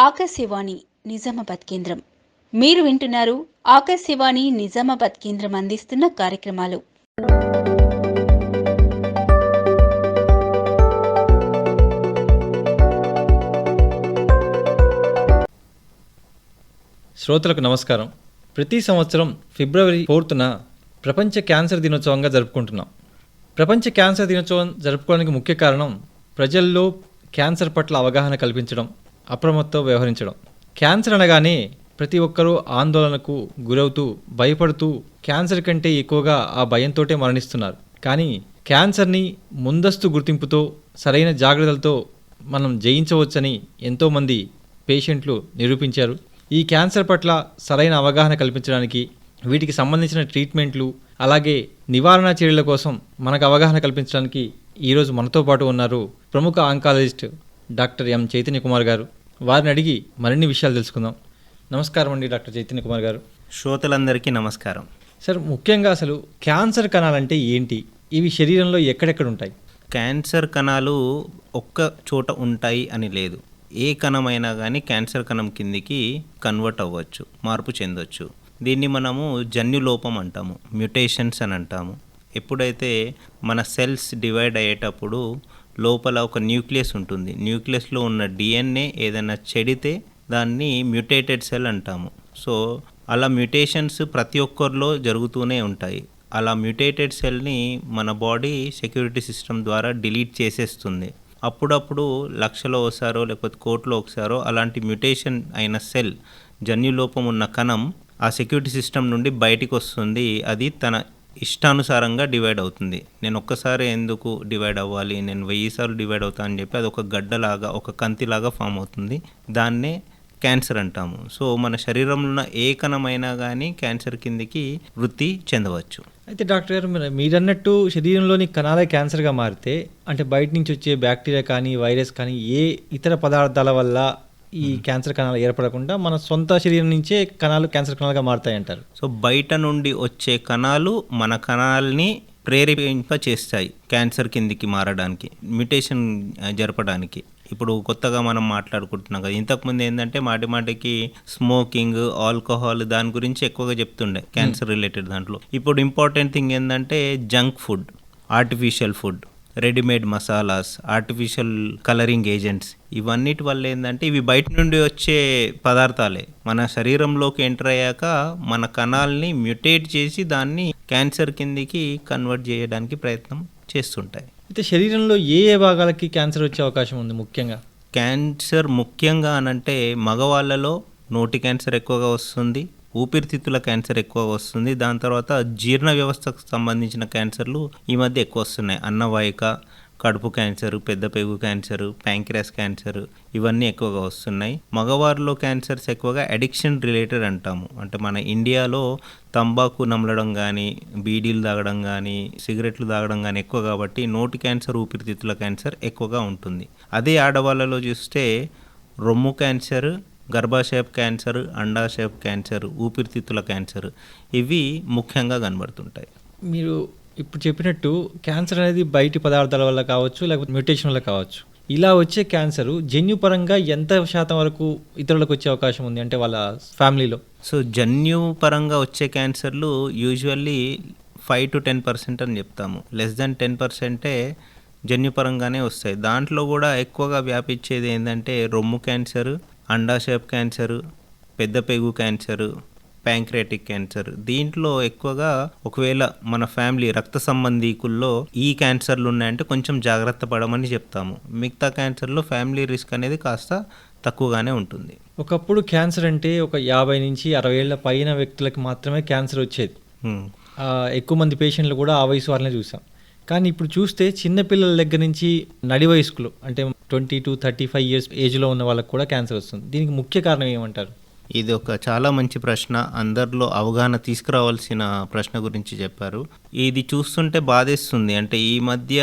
ఆకాశవాణి నిజామాబాద్ కేంద్రం. మీరు వింటున్నారు ఆకాశవాణి నిజామాబాద్ కేంద్రం అందిస్తున్న కార్యక్రమాలు. శ్రోతలకు నమస్కారం. ప్రతి సంవత్సరం ఫిబ్రవరి 4న ప్రపంచ క్యాన్సర్ దినోత్సవంగా జరుపుకుంటున్నాం. ప్రపంచ క్యాన్సర్ దినోత్సవం జరుపుకోవడానికి ముఖ్య కారణం ప్రజల్లో క్యాన్సర్ పట్ల అవగాహన కల్పించడం, అప్రమత్తంతో వ్యవహరించడం. క్యాన్సర్ అనగానే ప్రతి ఒక్కరూ ఆందోళనకు గురవుతూ భయపడుతూ క్యాన్సర్ కంటే ఎక్కువగా ఆ భయంతోటే మరణిస్తున్నారు. కానీ క్యాన్సర్ని ముందస్తు గుర్తింపుతో సరైన జాగ్రత్తలతో మనం జయించవచ్చని ఎంతోమంది పేషెంట్లు నిరూపించారు. ఈ క్యాన్సర్ పట్ల సరైన అవగాహన కల్పించడానికి, వీటికి సంబంధించిన ట్రీట్మెంట్లు, అలాగే నివారణ చర్యల కోసం మనకు అవగాహన కల్పించడానికి ఈరోజు మనతో పాటు ఉన్నారు ప్రముఖ oncologist doctor M Chaitanya Kumar గారు. వారిని అడిగి మరిన్ని విషయాలు తెలుసుకుందాం. నమస్కారం అండి డాక్టర్ చైతన్య కుమార్ గారు. శ్రోతలందరికీ నమస్కారం. సార్, ముఖ్యంగా అసలు క్యాన్సర్ కణాలంటే ఏంటి? ఇవి శరీరంలో ఎక్కడెక్కడ ఉంటాయి? క్యాన్సర్ కణాలు ఒక్క చోట ఉంటాయి అని లేదు. ఏ కణమైనా కానీ క్యాన్సర్ కణం కిందికి కన్వర్ట్ అవ్వచ్చు, మార్పు చెందొచ్చు. దీన్ని మనము జన్యులోపం అంటాము, మ్యుటేషన్స్ అని అంటాము. ఎప్పుడైతే మన సెల్స్ డివైడ్ అయ్యేటప్పుడు లోపల ఒక న్యూక్లియస్ ఉంటుంది. న్యూక్లియస్లో ఉన్న డిఎన్ఏ ఏదైనా చెడితే దాన్ని మ్యుటేటెడ్ సెల్ అంటాము. సో అలా మ్యుటేషన్స్ ప్రతి ఒక్కరిలో జరుగుతూనే ఉంటాయి. అలా మ్యుటేటెడ్ సెల్ని మన బాడీ సెక్యూరిటీ సిస్టమ్ ద్వారా డిలీట్ చేసేస్తుంది. అప్పుడప్పుడు లక్షలో ఒకసారో లేకపోతే కోట్లో ఒకసారో అలాంటి మ్యుటేషన్ అయిన సెల్, జన్యులోపం ఉన్న కణం ఆ సెక్యూరిటీ సిస్టమ్ నుండి బయటికి వస్తుంది. అది తన ఇష్టానుసారంగా డివైడ్ అవుతుంది. నేను ఒక్కసారి ఎందుకు డివైడ్ అవ్వాలి, నేను 1000 సార్లు డివైడ్ అవుతా అని చెప్పి అది ఒక గడ్డలాగా, ఒక కంతిలాగా ఫామ్ అవుతుంది. దాన్నే క్యాన్సర్ అంటాము. సో మన శరీరంలో ఉన్న ఏ కణమైనా కానీ క్యాన్సర్ కిందికి వృత్తి చెందవచ్చు. అయితే డాక్టర్ గారు, మీరన్నట్టు శరీరంలోని కణాలే క్యాన్సర్గా మారితే, అంటే బయట నుంచి వచ్చే బ్యాక్టీరియా కానీ వైరస్ కానీ ఏ ఇతర పదార్థాల వల్ల ఈ క్యాన్సర్ కణాలు ఏర్పడకుండా మన సొంత శరీరం నుంచే కణాలు క్యాన్సర్ కణాలుగా మారుతాయంటారు. సో బయట నుండి వచ్చే కణాలు మన కణాలని ప్రేరేపింప చేస్తాయి క్యాన్సర్ కిందికి మారడానికి, మ్యుటేషన్ జరపడానికి. ఇప్పుడు కొత్తగా మనం మాట్లాడుకుంటున్నాం కదా, ఇంతకుముందు ఏంటంటే మాటికి స్మోకింగ్, ఆల్కహాల్ దాని గురించి ఎక్కువగా చెప్తుండే క్యాన్సర్ రిలేటెడ్ దాంట్లో. ఇప్పుడు ఇంపార్టెంట్ థింగ్ ఏంటంటే junk food, artificial food, readymade masalas, artificial colouring agents, ఇవన్నిటి వల్ల ఏంటంటే ఇవి బయట నుండి వచ్చే పదార్థాలే మన శరీరంలోకి ఎంటర్ అయ్యాక మన కణాలని మ్యుటేట్ చేసి దాన్ని క్యాన్సర్ కిందికి కన్వర్ట్ చేయడానికి ప్రయత్నం చేస్తుంటాయి. అయితే శరీరంలో ఏ ఏ భాగాలకి క్యాన్సర్ వచ్చే అవకాశం ఉంది? ముఖ్యంగా క్యాన్సర్ ముఖ్యంగా అనంటే మగవాళ్ళలో నోటి క్యాన్సర్ ఎక్కువగా వస్తుంది, ఊపిరితిత్తుల క్యాన్సర్ ఎక్కువ వస్తుంది. దాని తర్వాత జీర్ణ వ్యవస్థకు సంబంధించిన క్యాన్సర్లు ఈ మధ్య ఎక్కువ వస్తున్నాయి. అన్నవాహిక, కడుపు క్యాన్సర్, పెద్ద పేగు క్యాన్సర్, ప్యాంక్రియాస్ క్యాన్సర్, ఇవన్నీ ఎక్కువగా వస్తున్నాయి. మగవారిలో క్యాన్సర్స్ ఎక్కువగా అడిక్షన్ రిలేటెడ్ అంటాము. అంటే మన ఇండియాలో తంబాకు నమలడం కానీ, బీడీలు తాగడం కానీ, సిగరెట్లు తాగడం కానీ ఎక్కువ కాబట్టి నోటి క్యాన్సర్, ఊపిరితిత్తుల క్యాన్సర్ ఎక్కువగా ఉంటుంది. అదే ఆడవాళ్ళలో చూస్తే రొమ్ము క్యాన్సర్, గర్భాశయపు క్యాన్సర్, అండాశయపు క్యాన్సర్, ఊపిరితిత్తుల క్యాన్సర్, ఇవి ముఖ్యంగా కనబడుతుంటాయి. మీరు ఇప్పుడు చెప్పినట్టు క్యాన్సర్ అనేది బయటి పదార్థాల వల్ల కావచ్చు, లేకపోతే మ్యూటేషన్ వల్ల కావచ్చు. ఇలా వచ్చే క్యాన్సర్ జన్యుపరంగా ఎంత శాతం వరకు ఇతరులకు వచ్చే అవకాశం ఉంది, అంటే వాళ్ళ ఫ్యామిలీలో? సో జన్యుపరంగా వచ్చే క్యాన్సర్లు యూజువల్లీ 5 to 10% అని చెప్తాము. లెస్ దెన్ 10% జన్యుపరంగానే వస్తాయి. దాంట్లో కూడా ఎక్కువగా వ్యాపించేది ఏంటంటే రొమ్ము క్యాన్సర్, అండాశయపు క్యాన్సర్, పెద్ద పేగు క్యాన్సర్, ప్యాంక్రియాటిక్ క్యాన్సర్. దీంట్లో ఎక్కువగా ఒకవేళ మన ఫ్యామిలీ రక్త సంబంధీకుల్లో ఈ క్యాన్సర్లు ఉన్నాయంటే కొంచెం జాగ్రత్త పడమని చెప్తాము. మిగతా క్యాన్సర్లో ఫ్యామిలీ రిస్క్ అనేది కాస్త తక్కువగానే ఉంటుంది. ఒకప్పుడు క్యాన్సర్ అంటే ఒక 50 నుంచి 60 ఏళ్ల పైన వ్యక్తులకు మాత్రమే క్యాన్సర్ వచ్చేది. ఎక్కువ మంది పేషెంట్లు కూడా ఆ వయసు వాళ్ళనే చూసాం. కానీ ఇప్పుడు చూస్తే చిన్నపిల్లల దగ్గర నుంచి నడి వయస్కులు, అంటే 20 to 35 years ఏజ్లో ఉన్న వాళ్ళకు కూడా క్యాన్సర్ వస్తుంది. దీనికి ముఖ్య కారణం ఏమంటారు? ఇది ఒక చాలా మంచి ప్రశ్న, అందరిలో అవగాహన తీసుకురావాల్సిన ప్రశ్న గురించి చెప్పారు. ఇది చూస్తుంటే బాధేస్తుంది. అంటే ఈ మధ్య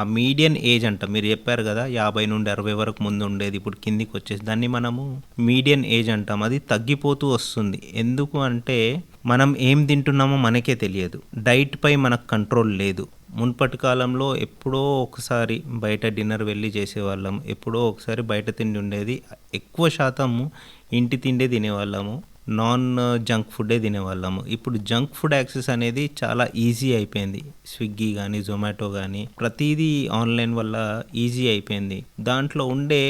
ఆ మీడియన్ ఏజ్ అంట, మీరు చెప్పారు కదా 50 నుండి 60 వరకు ముందు ఉండేది, ఇప్పుడు కిందికి వచ్చేసి దాన్ని మనము మీడియన్ ఏజ్ అంటాం. అది తగ్గిపోతూ వస్తుంది. ఎందుకు అంటే మనం ఏం తింటున్నామో మనకే తెలియదు, డైట్ పై మనకు కంట్రోల్ లేదు, మునుపటి కాలంలో ఎప్పుడో ఒకసారి బయట డిన్నర్ వెళ్ళి చేసేవాళ్ళం, ఎప్పుడో ఒకసారి బయట తిండి ఉండేది. ఎక్కువ శాతం ఇంటి తిండే తినేవాళ్ళము, నాన్ జంక్ ఫుడ్డే తినేవాళ్ళము. ఇప్పుడు జంక్ ఫుడ్ యాక్సెస్ అనేది చాలా ఈజీ అయిపోయింది. స్విగ్గీ కానీ జొమాటో కానీ ప్రతిదీ ఆన్లైన్ వల్ల ఈజీ అయిపోయింది. దాంట్లో ఉండే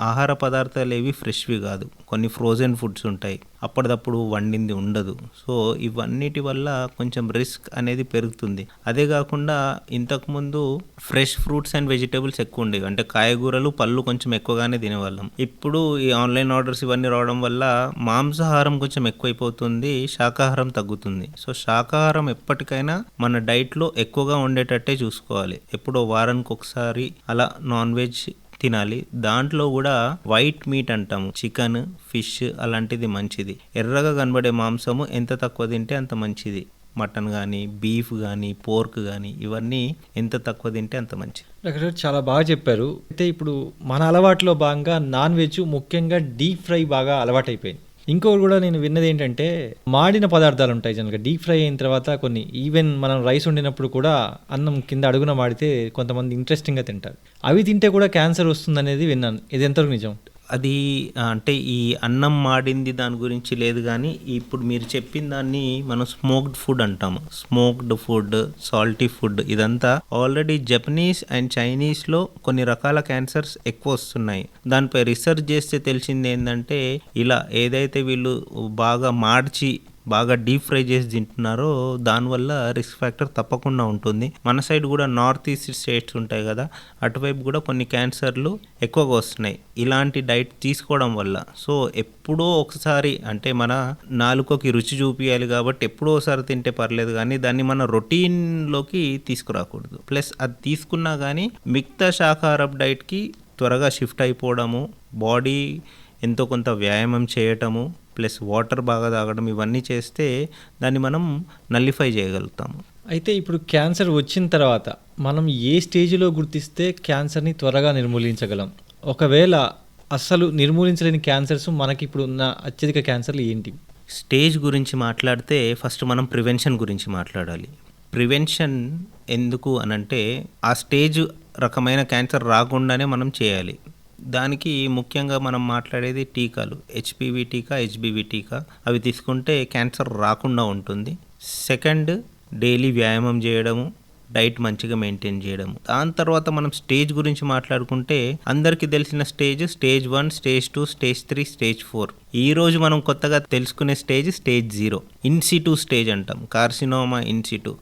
ఆహార పదార్థాలు ఏవి ఫ్రెష్వి కాదు, కొన్ని ఫ్రోజన్ ఫుడ్స్ ఉంటాయి, అప్పటిదప్పుడు వండింది ఉండదు. సో ఇవన్నిటి వల్ల కొంచెం రిస్క్ అనేది పెరుగుతుంది. అదే కాకుండా ఇంతకుముందు ఫ్రెష్ ఫ్రూట్స్ అండ్ వెజిటేబుల్స్ ఎక్కువ ఉండేవి, అంటే కాయగూరలు పళ్ళు కొంచెం ఎక్కువగానే తినేవాళ్ళం. ఇప్పుడు ఈ ఆన్లైన్ ఆర్డర్స్ ఇవన్నీ రావడం వల్ల మాంసాహారం కొంచెం ఎక్కువైపోతుంది, శాకాహారం తగ్గుతుంది. సో శాకాహారం ఎప్పటికైనా మన డైట్లో ఎక్కువగా ఉండేటట్టే చూసుకోవాలి. ఎప్పుడో వారానికి ఒకసారి అలా నాన్ వెజ్ తినాలి. దాంట్లో కూడా వైట్ మీట్ అంటాము, చికెన్, ఫిష్ అలాంటిది మంచిది. ఎర్రగా కనబడే మాంసము ఎంత తక్కువ తింటే అంత మంచిది. మటన్ కానీ, బీఫ్ కానీ, పోర్క్ కానీ ఇవన్నీ ఎంత తక్కువ తింటే అంత మంచిది. డాక్టర్ గారు చాలా బాగా చెప్పారు. అయితే ఇప్పుడు మన అలవాట్లో భాగంగా నాన్ వెజ్ ముఖ్యంగా డీప్ ఫ్రై బాగా అలవాటైపోయింది. ఇంకొకటి కూడా నేను విన్నది ఏంటంటే మాడిన పదార్థాలు ఉంటాయి జనరల్గా డీప్ ఫ్రై అయిన తర్వాత కొన్ని, ఈవెన్ మనం రైస్ వండినప్పుడు కూడా అన్నం కింద అడుగున మాడితే కొంతమంది ఇంట్రెస్టింగ్గా తింటారు. అవి తింటే కూడా క్యాన్సర్ వస్తుందనేది విన్నాను. ఇది ఎంతవరకు నిజం? అది అంటే ఈ అన్నం మాడింది దాని గురించి లేదు, కానీ ఇప్పుడు మీరు చెప్పిన దాన్ని మనం స్మోక్డ్ ఫుడ్ అంటాము. స్మోక్డ్ ఫుడ్, సాల్టీ ఫుడ్, ఇదంతా ఆల్రెడీ జపనీస్ అండ్ చైనీస్లో కొన్ని రకాల క్యాన్సర్స్ ఎక్కువ వస్తున్నాయి. దానిపై రీసెర్చ్ చేస్తే తెలిసింది ఏంటంటే ఇలా ఏదైతే వీళ్ళు బాగా మార్చి బాగా డీప్ ఫ్రై చేసి తింటున్నారో దానివల్ల రిస్క్ ఫ్యాక్టర్ తప్పకుండా ఉంటుంది. మన సైడ్ కూడా నార్త్ ఈస్ట్ స్టేట్స్ ఉంటాయి కదా, అటువైపు కూడా కొన్ని క్యాన్సర్లు ఎక్కువగా వస్తున్నాయి ఇలాంటి డైట్ తీసుకోవడం వల్ల. సో ఎప్పుడో ఒకసారి, అంటే మన నాలుకకి రుచి చూపించాలి కాబట్టి ఎప్పుడో ఒకసారి తింటే పర్లేదు, కానీ దాన్ని మన రొటీన్లోకి తీసుకురాకూడదు. ప్లస్ అది తీసుకున్నా కానీ మిగతా శాకాహారపు డైట్కి త్వరగా షిఫ్ట్ అయిపోవడము, బాడీ ఎంతో కొంత వ్యాయామం చేయటము, ప్లస్ వాటర్ బాగా తాగడం, ఇవన్నీ చేస్తే దాన్ని మనం నల్లిఫై చేయగలుగుతాము. అయితే ఇప్పుడు క్యాన్సర్ వచ్చిన తర్వాత మనం ఏ స్టేజ్లో గుర్తిస్తే క్యాన్సర్ని త్వరగా నిర్మూలించగలం? ఒకవేళ అస్సలు నిర్మూలించలేని క్యాన్సర్స్ మనకి ఇప్పుడు ఉన్న అత్యధిక క్యాన్సర్లు ఏంటి? స్టేజ్ గురించి మాట్లాడితే ఫస్ట్ మనం ప్రివెన్షన్ గురించి మాట్లాడాలి. ప్రివెన్షన్ ఎందుకు అనంటే ఆ స్టేజ్ రకమైన క్యాన్సర్ రాకుండానే మనం చేయాలి. దానికి ముఖ్యంగా మనం మాట్లాడేది టీకాలు, హెచ్పివి టీకా, హెచ్బివి టీకా. అవి తీసుకుంటే క్యాన్సర్ రాకుండా ఉంటుంది. సెకండ్, డైలీ వ్యాయామం చేయడము, డైట్ మంచిగా మెయింటైన్ చేయడము. దాని తర్వాత మనం స్టేజ్ గురించి మాట్లాడుకుంటే అందరికీ తెలిసిన స్టేజ్ 1, స్టేజ్ 2, స్టేజ్ 3, స్టేజ్ 4. ఈరోజు మనం కొత్తగా తెలుసుకునే స్టేజ్ 0, ఇన్సిటు స్టేజ్ అంటాం, కార్సినోమా ఇన్సిటు.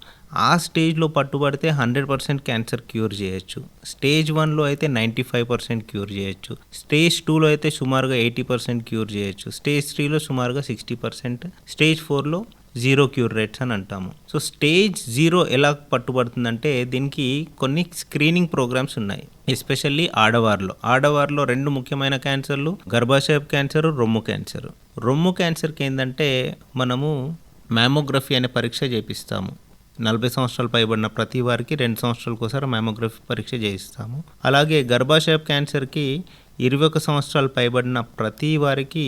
ఆ స్టేజ్లో పట్టుబడితే 100% క్యాన్సర్ క్యూర్ చేయొచ్చు. స్టేజ్ 1లో అయితే 95% క్యూర్ చేయొచ్చు. స్టేజ్ 2లో అయితే సుమారుగా 80% క్యూర్ చేయొచ్చు. స్టేజ్ 3లో సుమారుగా 60%. స్టేజ్ 4లో 0 క్యూర్ రేట్స్ అని అంటాము. సో స్టేజ్ 0 ఎలా పట్టుబడుతుందంటే దీనికి కొన్ని స్క్రీనింగ్ ప్రోగ్రామ్స్ ఉన్నాయి, ఎస్పెషల్లీ ఆడవారిలో 2 ముఖ్యమైన క్యాన్సర్లు, గర్భాశయపు క్యాన్సర్, రొమ్ము క్యాన్సర్. రొమ్ము క్యాన్సర్కి ఏంటంటే మనము మ్యామోగ్రఫీ అనే పరీక్ష చేపిస్తాము. 40 సంవత్సరాలు పైబడిన ప్రతి వారికి 2 సంవత్సరాలకు ఒకసారి మ్యామోగ్రఫీ పరీక్ష చేయిస్తాము. అలాగే గర్భాశయపు క్యాన్సర్కి 21 సంవత్సరాలు పైబడిన ప్రతి వారికి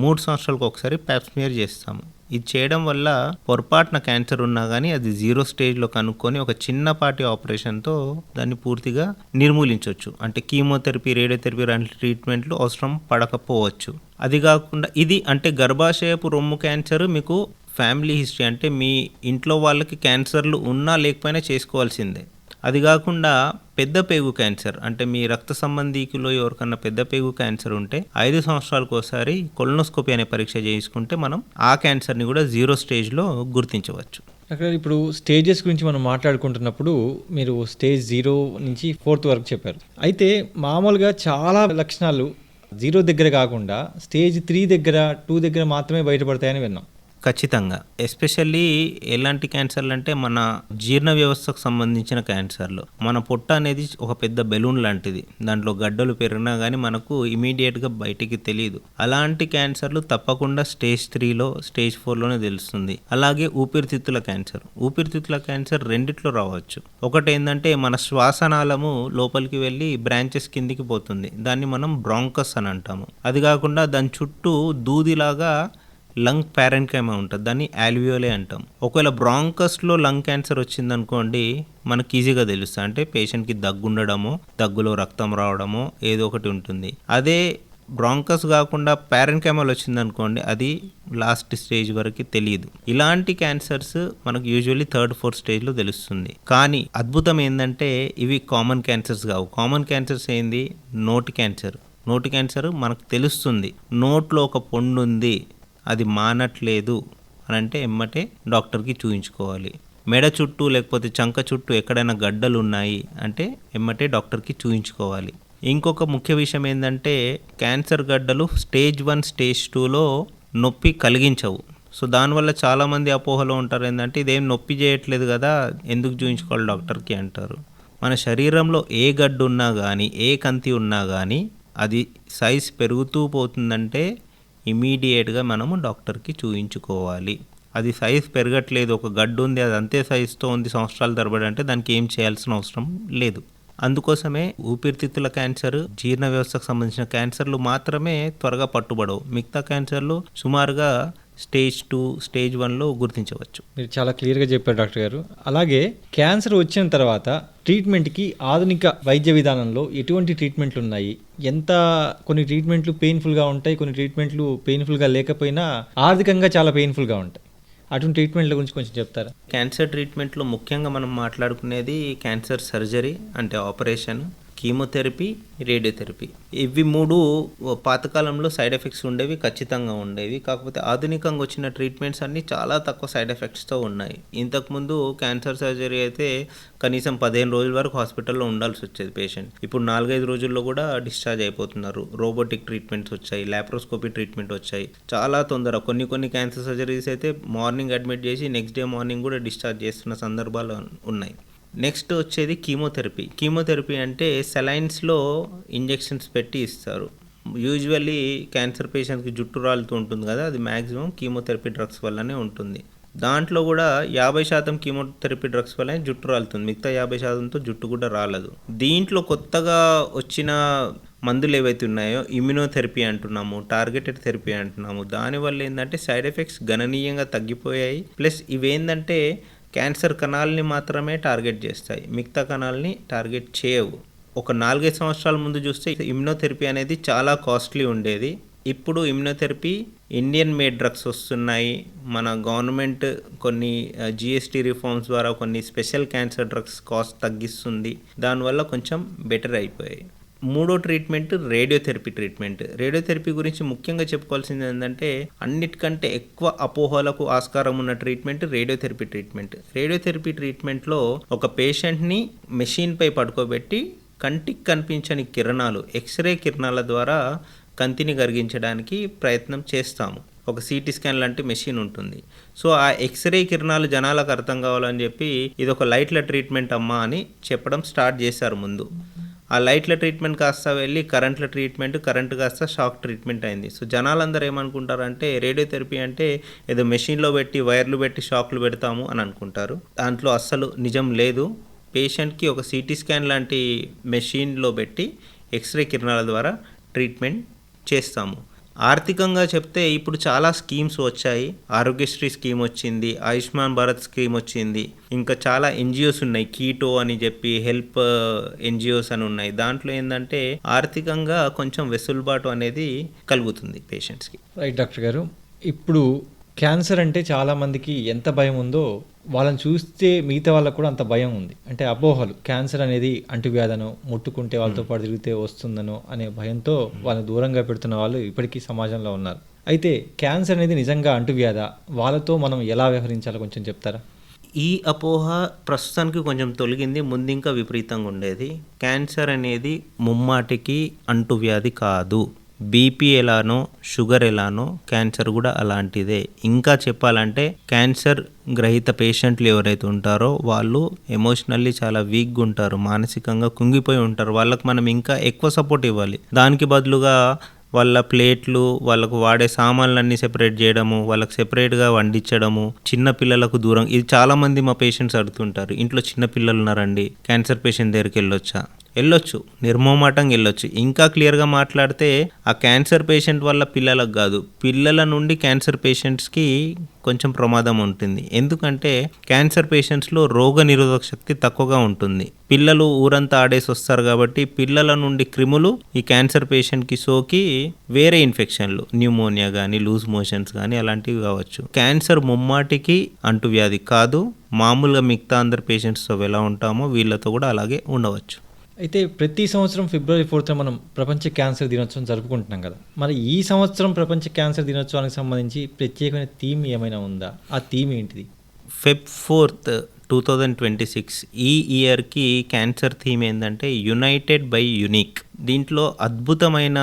3 సంవత్సరాలకు ఒకసారి ప్యాప్స్మియర్ చేస్తాము. ఇది చేయడం వల్ల పొరపాటున క్యాన్సర్ ఉన్నా కానీ అది 0 స్టేజ్లో కనుక్కొని ఒక చిన్నపాటి ఆపరేషన్తో దాన్ని పూర్తిగా నిర్మూలించవచ్చు. అంటే కీమోథెరపీ, రేడియోథెరపీ లాంటి ట్రీట్మెంట్లు అవసరం పడకపోవచ్చు. అది కాకుండా ఇది అంటే గర్భాశయపు రొమ్ము క్యాన్సర్ మీకు ఫ్యామిలీ హిస్టరీ, అంటే మీ ఇంట్లో వాళ్ళకి క్యాన్సర్లు ఉన్నా లేకపోయినా చేసుకోవాల్సిందే. అది కాకుండా పెద్ద పేగు క్యాన్సర్, అంటే మీ రక్త సంబంధీకులో ఎవరికన్నా పెద్ద పేగు క్యాన్సర్ ఉంటే 5 సంవత్సరాలకు ఒకసారి కొలనోస్కోపీ అనే పరీక్ష చేసుకుంటే మనం ఆ క్యాన్సర్ని కూడా 0 స్టేజ్లో గుర్తించవచ్చు. అక్కడ ఇప్పుడు స్టేజెస్ గురించి మనం మాట్లాడుకుంటున్నప్పుడు మీరు స్టేజ్ 0 నుంచి 4th వరకు చెప్పారు. అయితే మామూలుగా చాలా లక్షణాలు 0 దగ్గర కాకుండా స్టేజ్ 3 దగ్గర, 2 దగ్గర మాత్రమే బయటపడతాయని విన్నాం. ఖచ్చితంగా. ఎస్పెషల్లీ ఎలాంటి క్యాన్సర్లు అంటే మన జీర్ణ వ్యవస్థకు సంబంధించిన క్యాన్సర్లు. మన పొట్ట అనేది ఒక పెద్ద బెలూన్ లాంటిది, దాంట్లో గడ్డలు పెరిగినా కానీ మనకు ఇమీడియట్గా బయటికి తెలియదు. అలాంటి క్యాన్సర్లు తప్పకుండా స్టేజ్ 3లో, స్టేజ్ 4లోనే తెలుస్తుంది. అలాగే ఊపిరితిత్తుల క్యాన్సర్ రెండిట్లో రావచ్చు. ఒకటి ఏంటంటే మన శ్వాసనాళము లోపలికి వెళ్ళి బ్రాంచెస్ కిందికి పోతుంది, దాన్ని మనం బ్రాంకస్ అని అంటాము. అది కాకుండా దాని చుట్టూ దూదిలాగా లంగ్ ప్యారెన్కైమా ఉంటుంది, దాన్ని ఆల్వియోలే అంటాం. ఒకవేళ బ్రాంకస్లో లంగ్ క్యాన్సర్ వచ్చిందనుకోండి, మనకి ఈజీగా తెలుస్తుంది. అంటే పేషెంట్కి దగ్గు ఉండడమో, దగ్గులో రక్తం రావడమో ఏదో ఒకటి ఉంటుంది. అదే బ్రాంకస్ కాకుండా ప్యారెన్కైమాల్ వచ్చిందనుకోండి, అది లాస్ట్ స్టేజ్ వరకు తెలియదు. ఇలాంటి క్యాన్సర్స్ మనకు యూజువల్లీ 3rd, 4th స్టేజ్లో తెలుస్తుంది. కానీ అద్భుతం ఏంటంటే ఇవి కామన్ క్యాన్సర్స్ కావు. కామన్ క్యాన్సర్స్ ఏంది? నోటి క్యాన్సర్. నోటి క్యాన్సర్ మనకు తెలుస్తుంది. నోట్లో ఒక పొండు ఉంది, అది మానట్లేదు అని అంటే ఎమ్మటే డాక్టర్కి చూయించుకోవాలి. మెడ చుట్టూ లేకపోతే చంక చుట్టూ ఎక్కడైనా గడ్డలు ఉన్నాయి అంటే ఎమ్మటే డాక్టర్కి చూయించుకోవాలి. ఇంకొక ముఖ్య విషయం ఏంటంటే క్యాన్సర్ గడ్డలు స్టేజ్ 1, స్టేజ్ 2లో నొప్పి కలిగించవు. సో దానివల్ల చాలామంది అపోహలో ఉంటారు ఏంటంటే ఇదేం నొప్పి చేయట్లేదు కదా, ఎందుకు చూయించుకోవాలి డాక్టర్కి అంటారు. మన శరీరంలో ఏ గడ్డు ఉన్నా కానీ, ఏ కంతి ఉన్నా కానీ అది సైజ్ పెరుగుతూ పోతుందంటే ఇమీడియట్గా మనము డాక్టర్కి చూయించుకోవాలి. అది సైజ్ పెరగట్లేదు, ఒక గడ్డు ఉంది, అది అంతే సైజుతో ఉంది సంవత్సరాల తరబడి అంటే దానికి ఏం చేయాల్సిన అవసరం లేదు. అందుకోసమే ఊపిరితిత్తుల క్యాన్సర్, జీర్ణ వ్యవస్థకు సంబంధించిన క్యాన్సర్లు మాత్రమే త్వరగా పట్టుబడవు. మిగతా క్యాన్సర్లు సుమారుగా స్టేజ్ 2, స్టేజ్ 1లో గుర్తించవచ్చు. మీరు చాలా క్లియర్గా చెప్పారు డాక్టర్ గారు. అలాగే క్యాన్సర్ వచ్చిన తర్వాత ట్రీట్మెంట్కి ఆధునిక వైద్య విధానంలో ఎటువంటి ట్రీట్మెంట్లు ఉన్నాయి? కొన్ని ట్రీట్మెంట్లు పెయిన్ఫుల్గా ఉంటాయి, కొన్ని ట్రీట్మెంట్లు పెయిన్ఫుల్గా లేకపోయినా ఆర్థికంగా చాలా పెయిన్ఫుల్గా ఉంటాయి. అటువంటి ట్రీట్మెంట్ల గురించి కొంచెం చెప్తారా? క్యాన్సర్ ట్రీట్మెంట్లో ముఖ్యంగా మనం మాట్లాడుకునేది క్యాన్సర్ సర్జరీ అంటే ఆపరేషన్, కీమోథెరపీ, రేడియోథెరపీ. ఇవి 3 పాతకాలంలో సైడ్ ఎఫెక్ట్స్ ఉండేవి, ఖచ్చితంగా ఉండేవి. కాకపోతే ఆధునికంగా వచ్చిన ట్రీట్మెంట్స్ అన్నీ చాలా తక్కువ సైడ్ ఎఫెక్ట్స్తో ఉన్నాయి. ఇంతకుముందు క్యాన్సర్ సర్జరీ అయితే కనీసం 15 రోజుల వరకు హాస్పిటల్లో ఉండాల్సి వచ్చేది పేషెంట్. ఇప్పుడు 4-5 రోజుల్లో కూడా డిశ్చార్జ్ అయిపోతున్నారు. రోబోటిక్ ట్రీట్మెంట్స్ వచ్చాయి, లాప్రోస్కోపీ ట్రీట్మెంట్ వచ్చాయి. చాలా తొందర కొన్ని క్యాన్సర్ సర్జరీస్ అయితే మార్నింగ్ అడ్మిట్ చేసి నెక్స్ట్ డే మార్నింగ్ కూడా డిశ్చార్జ్ చేస్తున్న సందర్భాలు ఉన్నాయి. నెక్స్ట్ వచ్చేది కీమోథెరపీ. కీమోథెరపీ అంటే సెలైన్స్లో ఇంజెక్షన్స్ పెట్టి ఇస్తారు. యూజువల్లీ క్యాన్సర్ పేషెంట్కి జుట్టు రాలుతూ ఉంటుంది కదా, అది మ్యాక్సిమం కీమోథెరపీ డ్రగ్స్ వల్లనే ఉంటుంది. దాంట్లో కూడా 50% కీమోథెరపీ డ్రగ్స్ వల్లనే జుట్టు రాలుతుంది, మిగతా 50%తో జుట్టు కూడా రాలదు. దీంట్లో కొత్తగా వచ్చిన మందులు ఏవైతే ఉన్నాయో ఇమ్యునోథెరపీ అంటున్నాము, టార్గెటెడ్ థెరపీ అంటున్నాము. దానివల్ల ఏంటంటే సైడ్ ఎఫెక్ట్స్ గణనీయంగా తగ్గిపోయాయి. ప్లస్ ఇవేంటంటే క్యాన్సర్ కణాలని మాత్రమే టార్గెట్ చేస్తాయి, మిగతా కణాలని టార్గెట్ చేయవు. ఒక 4-5 సంవత్సరాల ముందు చూస్తే ఇమ్యునోథెరపీ అనేది చాలా కాస్ట్లీ ఉండేది. ఇప్పుడు ఇమ్యునోథెరపీ ఇండియన్ మేడ్ డ్రగ్స్ వస్తున్నాయి. మన గవర్నమెంట్ కొన్ని జిఎస్టీ రిఫార్మ్స్ ద్వారా కొన్ని స్పెషల్ క్యాన్సర్ డ్రగ్స్ కాస్ట్ తగ్గిస్తుంది. దానివల్ల కొంచెం బెటర్ అయిపోయాయి. 3వ ట్రీట్మెంట్ రేడియోథెరపీ ట్రీట్మెంట్. రేడియోథెరపీ గురించి ముఖ్యంగా చెప్పుకోవాల్సింది ఏంటంటే అన్నిటికంటే ఎక్కువ అపోహలకు ఆస్కారం ఉన్న ట్రీట్మెంట్ రేడియోథెరపీ ట్రీట్మెంట్. రేడియోథెరపీ ట్రీట్మెంట్లో ఒక పేషెంట్ని మెషిన్పై పడుకోబెట్టి కంటికి కనిపించని కిరణాలు, ఎక్స్రే కిరణాల ద్వారా కంతిని కరిగించడానికి ప్రయత్నం చేస్తాము. ఒక సిటీ స్కాన్ లాంటి మెషిన్ ఉంటుంది. సో ఆ ఎక్స్రే కిరణాలు జనాలకు అర్థం కావాలని చెప్పి ఇది ఒక లైట్ల ట్రీట్మెంట్ అమ్మా అని చెప్పడం స్టార్ట్ చేశారు ముందు. ఆ లైట్ల ట్రీట్మెంట్ కాస్త వెళ్ళి కరెంట్ల ట్రీట్మెంట్, కరెంట్ కాస్త షాక్ ట్రీట్మెంట్ అయింది. సో జనాలందరూ ఏమనుకుంటారంటే రేడియోథెరపీ అంటే ఏదో మెషిన్లో పెట్టి వైర్లు పెట్టి షాక్లు పెడతాము అని అనుకుంటారు. దాంట్లో అస్సలు నిజం లేదు. పేషెంట్కి ఒక సిటీ స్కాన్ లాంటి మెషిన్లో పెట్టి ఎక్స్రే కిరణాల ద్వారా ట్రీట్మెంట్ చేస్తాము. ఆర్థికంగా చెప్తే ఇప్పుడు చాలా స్కీమ్స్ వచ్చాయి. ఆరోగ్యశ్రీ స్కీమ్ వచ్చింది, ఆయుష్మాన్ భారత్ స్కీమ్ వచ్చింది, ఇంకా చాలా ఎన్జిఓస్ ఉన్నాయి, కీటో అని చెప్పి హెల్ప్ ఎన్జిఓస్ అని ఉన్నాయి. దాంట్లో ఏంటంటే ఆర్థికంగా కొంచెం వెసులుబాటు అనేది కలుగుతుంది పేషెంట్స్కి. రైట్ డాక్టర్ గారు, ఇప్పుడు క్యాన్సర్ అంటే చాలామందికి ఎంత భయం ఉందో వాళ్ళని చూస్తే మిగతా వాళ్ళకు కూడా అంత భయం ఉంది. అంటే అపోహలు, క్యాన్సర్ అనేది అంటువ్యాధనో, ముట్టుకుంటే వాళ్ళతో పాటు తిరిగితే వస్తుందనో అనే భయంతో వాళ్ళని దూరంగా పెడుతున్న వాళ్ళు ఇప్పటికీ సమాజంలో ఉన్నారు. అయితే క్యాన్సర్ అనేది నిజంగా అంటువ్యాధ, వాళ్ళతో మనం ఎలా వ్యవహరించాలో కొంచెం చెప్తారా? ఈ అపోహ ప్రస్తుతానికి కొంచెం తొలగింది, ముందు ఇంకా విపరీతంగా ఉండేది. క్యాన్సర్ అనేది ముమ్మాటికి అంటువ్యాధి కాదు. బీపీ ఎలానో, షుగర్ ఎలానో క్యాన్సర్ కూడా అలాంటిదే. ఇంకా చెప్పాలంటే క్యాన్సర్ గ్రహీత పేషెంట్లు ఎవరైతే ఉంటారో వాళ్ళు ఎమోషనల్లీ చాలా వీక్గా ఉంటారు, మానసికంగా కుంగిపోయి ఉంటారు. వాళ్ళకు మనం ఇంకా ఎక్కువ సపోర్ట్ ఇవ్వాలి. దానికి బదులుగా వాళ్ళ ప్లేట్లు, వాళ్ళకు వాడే సామాన్లన్నీ సెపరేట్ చేయడము, వాళ్ళకి సెపరేట్గా వండించడము, చిన్న పిల్లలకు దూరం. ఇది చాలామంది మా పేషెంట్స్ అడుగుతుంటారు, ఇంట్లో చిన్న పిల్లలు ఉన్నారండి, క్యాన్సర్ పేషెంట్ దగ్గరికి వెళ్ళొచ్చా? వెళ్ళొచ్చు, నిర్మోమాటంగా వెళ్ళొచ్చు. ఇంకా క్లియర్గా మాట్లాడితే ఆ క్యాన్సర్ పేషెంట్ వల్ల పిల్లలకు కాదు, పిల్లల నుండి క్యాన్సర్ పేషెంట్స్కి కొంచెం ప్రమాదం ఉంటుంది. ఎందుకంటే క్యాన్సర్ పేషెంట్స్లో రోగ నిరోధక శక్తి తక్కువగా ఉంటుంది. పిల్లలు ఊరంతా ఆడేసి వస్తారు కాబట్టి పిల్లల నుండి క్రిములు ఈ క్యాన్సర్ పేషెంట్కి సోకి వేరే ఇన్ఫెక్షన్లు, న్యూమోనియా కానీ లూజ్ మోషన్స్ కానీ అలాంటివి కావచ్చు. క్యాన్సర్ ముమ్మాటికి అంటువ్యాధి కాదు. మామూలుగా మిగతా అందరు పేషెంట్స్తో ఎలా ఉంటామో వీళ్ళతో కూడా అలాగే ఉండవచ్చు. అయితే ప్రతి సంవత్సరం ఫిబ్రవరి 4th మనం ప్రపంచ క్యాన్సర్ దినోత్సవం జరుపుకుంటున్నాం కదా. మరి ఈ సంవత్సరం ప్రపంచ క్యాన్సర్ దినోత్సవానికి సంబంధించి ప్రత్యేకమైన థీమ్ ఏమైనా ఉందా? ఆ థీమ్ ఏంటిది? Feb 4th 2026 ఈ ఇయర్కి క్యాన్సర్ థీమ్ ఏంటంటే యునైటెడ్ బై యునిక్. దీంట్లో అద్భుతమైన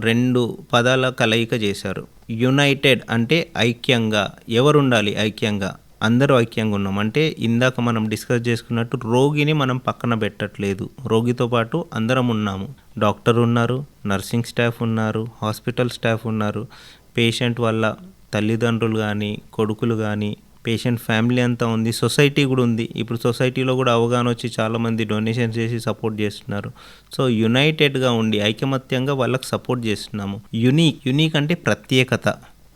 2 పదాల కలయిక చేశారు. యునైటెడ్ అంటే ఐక్యంగా, ఎవరు ఉండాలి ఐక్యంగా, అందరూ ఐక్యంగా ఉన్నాం. అంటే ఇందాక మనం డిస్కస్ చేసుకున్నట్టు రోగిని మనం పక్కన పెట్టట్లేదు, రోగితో పాటు అందరం ఉన్నాము. డాక్టర్ ఉన్నారు, నర్సింగ్ స్టాఫ్ ఉన్నారు, హాస్పిటల్ స్టాఫ్ ఉన్నారు, పేషెంట్ వాళ్ళ తల్లిదండ్రులు కానీ కొడుకులు కానీ పేషెంట్ ఫ్యామిలీ అంతా ఉంది, సొసైటీ కూడా ఉంది. ఇప్పుడు సొసైటీలో కూడా అవగాహన వచ్చి చాలామంది డొనేషన్ చేసి సపోర్ట్ చేస్తున్నారు. సో యునైటెడ్గా ఉండి ఐకమత్యంగా వాళ్ళకి సపోర్ట్ చేస్తున్నాము. యునీక్ అంటే ప్రత్యేకత,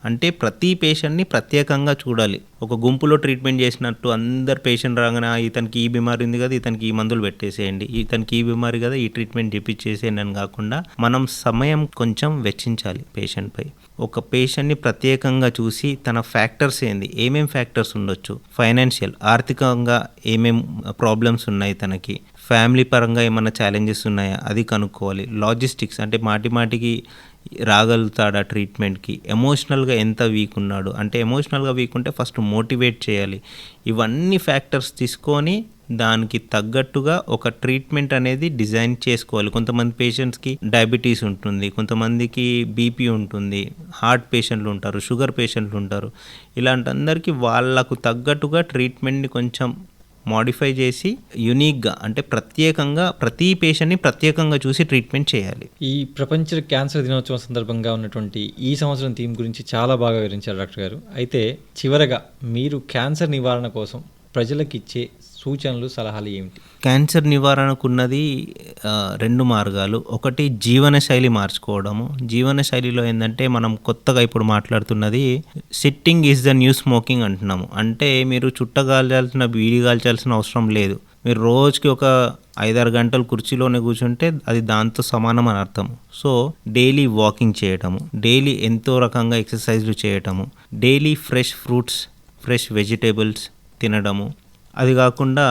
అంటే ప్రతి పేషెంట్ని ప్రత్యేకంగా చూడాలి. ఒక గుంపులో ట్రీట్మెంట్ చేసినట్టు అందరు పేషెంట్ రాగానే ఇతనికి ఈ బిమారి ఉంది కదా ఇతనికి ఈ మందులు పెట్టేసేయండి, ఇతనికి ఈ బిమారి కదా ఈ ట్రీట్మెంట్ చేపించేసేయండి అని కాకుండా మనం సమయం కొంచెం వెచ్చించాలి పేషెంట్పై. ఒక పేషెంట్ని ప్రత్యేకంగా చూసి తన ఫ్యాక్టర్స్ ఏంది, ఏమేం ఫ్యాక్టర్స్ ఉండొచ్చు, ఫైనాన్షియల్ ఆర్థికంగా ఏమేం ప్రాబ్లమ్స్ ఉన్నాయి, తనకి ఫ్యామిలీ పరంగా ఏమైనా ఛాలెంజెస్ ఉన్నాయా అది కనుక్కోవాలి. లాజిస్టిక్స్ అంటే మాటికి రాగలుగుతాడా ట్రీట్మెంట్కి, ఎమోషనల్గా ఎంత వీక్ ఉన్నాడు, అంటే ఎమోషనల్గా వీక్ ఉంటే ఫస్ట్ మోటివేట్ చేయాలి. ఇవన్నీ ఫ్యాక్టర్స్ తీసుకొని దానికి తగ్గట్టుగా ఒక ట్రీట్మెంట్ అనేది డిజైన్ చేసుకోవాలి. కొంతమంది పేషెంట్స్కి డయాబెటీస్ ఉంటుంది, కొంతమందికి బీపీ ఉంటుంది, హార్ట్ పేషెంట్లు ఉంటారు, షుగర్ పేషెంట్లు ఉంటారు. ఇలాంటి అందరికీ వాళ్ళకు తగ్గట్టుగా ట్రీట్మెంట్ని కొంచెం మాడిఫై చేసి యునిక్గా అంటే ప్రత్యేకంగా ప్రతి పేషెంట్ని ప్రత్యేకంగా చూసి ట్రీట్మెంట్ చేయాలి. ఈ ప్రపంచ క్యాన్సర్ దినోత్సవం సందర్భంగా ఉన్నటువంటి ఈ సంవత్సరం థీమ్ గురించి చాలా బాగా వివరించారు డాక్టర్ గారు. అయితే చివరగా మీరు క్యాన్సర్ నివారణ కోసం ప్రజలకు ఇచ్చే సూచనలు సలహాలు ఏమిటి? క్యాన్సర్ నివారణకు ఉన్నది 2 మార్గాలు. ఒకటి జీవనశైలి మార్చుకోవడము. జీవనశైలిలో ఏంటంటే మనం కొత్తగా ఇప్పుడు మాట్లాడుతున్నది sitting is the new smoking అంటున్నాము. అంటే మీరు చుట్టగాల్చాల్సిన బీడీ కాల్చాల్సిన అవసరం లేదు. మీరు రోజుకి ఒక 5-6 గంటలు కుర్చీలోనే కూర్చుంటే అది దాంతో సమానం అని అర్థం. సో డైలీ వాకింగ్ చేయటము, డైలీ ఎంతో రకంగా ఎక్సర్సైజ్లు చేయటము, daily fresh fruits fresh vegetables తినడము, అది కాకుండా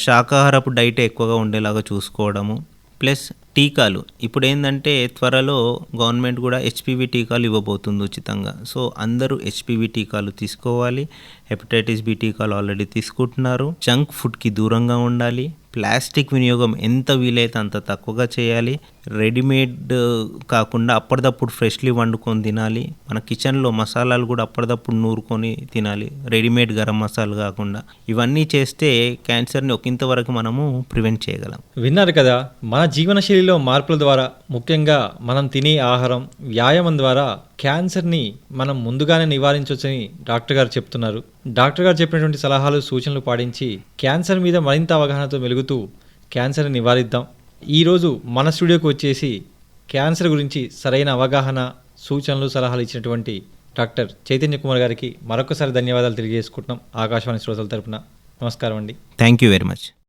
శాకాహారపు డైట్ ఎక్కువగా ఉండేలాగా చూసుకోవడము, ప్లస్ టీకాలు. ఇప్పుడు ఏంటంటే త్వరలో గవర్నమెంట్ కూడా హెచ్పివి టీకాలు ఇవ్వబోతుంది ఉచితంగా. సో అందరూ హెచ్పివి టీకాలు తీసుకోవాలి. హెపటైటిస్ బి టీకాలు ఆల్రెడీ తీసుకుంటున్నారు. జంక్ ఫుడ్కి దూరంగా ఉండాలి. ప్లాస్టిక్ వినియోగం ఎంత వీలైతే అంత తక్కువగా చేయాలి. రెడీమేడ్ కాకుండా అప్పటిదప్పుడు ఫ్రెష్లీ వండుకొని తినాలి. మన కిచెన్లో మసాలాలు కూడా అప్పటిదప్పుడు నూరుకొని తినాలి, రెడీమేడ్ గరం మసాలా కాకుండా. ఇవన్నీ చేస్తే క్యాన్సర్ని ఒకంతవరకు మనము ప్రివెంట్ చేయగలం. విన్నారు కదా, మన జీవనశైలిలో మార్పుల ద్వారా, ముఖ్యంగా మనం తినే ఆహారం, వ్యాయామం ద్వారా క్యాన్సర్ని మనం ముందుగానే నివారించవచ్చని డాక్టర్ గారు చెప్తున్నారు. డాక్టర్ గారు చెప్పినటువంటి సలహాలు సూచనలు పాటించి క్యాన్సర్ మీద మరింత అవగాహనతో మెలుగుతూ క్యాన్సర్ని నివారిద్దాం. ఈరోజు మన స్టూడియోకి వచ్చేసి క్యాన్సర్ గురించి సరైన అవగాహన, సూచనలు, సలహాలు ఇచ్చినటువంటి డాక్టర్ చైతన్య కుమార్ గారికి మరొకసారి ధన్యవాదాలు తెలియజేసుకుంటున్నాం ఆకాశవాణి శ్రోతల తరపున. నమస్కారం అండి. Thank you very much.